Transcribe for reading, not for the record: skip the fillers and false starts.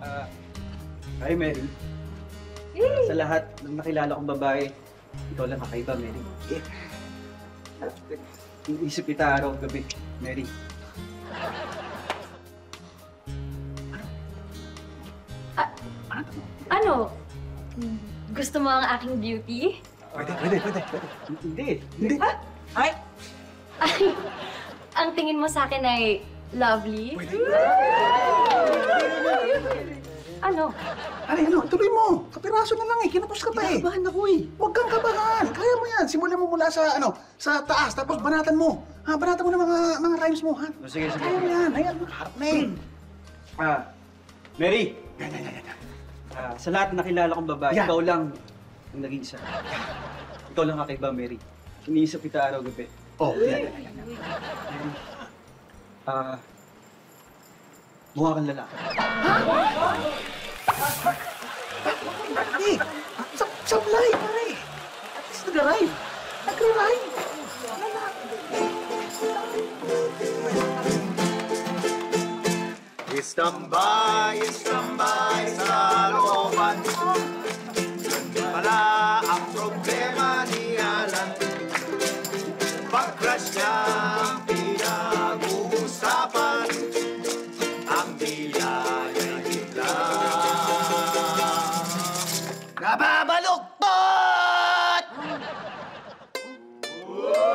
Hi, Mary. Sa lahat ng nakilala kong babae, ikaw lang kakaiba, Mary. Iisip kita araw gabi, Mary. Ano? Gusto mo ang aking beauty? Pwede. Hindi. Ay, ang tingin mo sa akin ay lovely? Pwede. Ano? Ano, tuloy mo. Kapiraso na lang eh. Kinapos ka pa eh. Kinakabahan ako eh. Huwag kang kabahan. Kaya mo yan. Simulan mo mula sa, sa taas. Tapos banatan mo. Banatan mo ng mga rhymes mo, ha? Sige. Kaya mo yan. Ayan, harap na eh. Mary, Yan. sa lahat ng nakilala kong babae, Yan. ikaw lang ang naging isa. Ikaw lang kakaiba, Mary. Iniisip kita araw gabi. Oh, yan. Mary, mukha kang lalaki. Eh, sablay, pare. At least nag-arrive. Nag-arrive. Istambay sa looban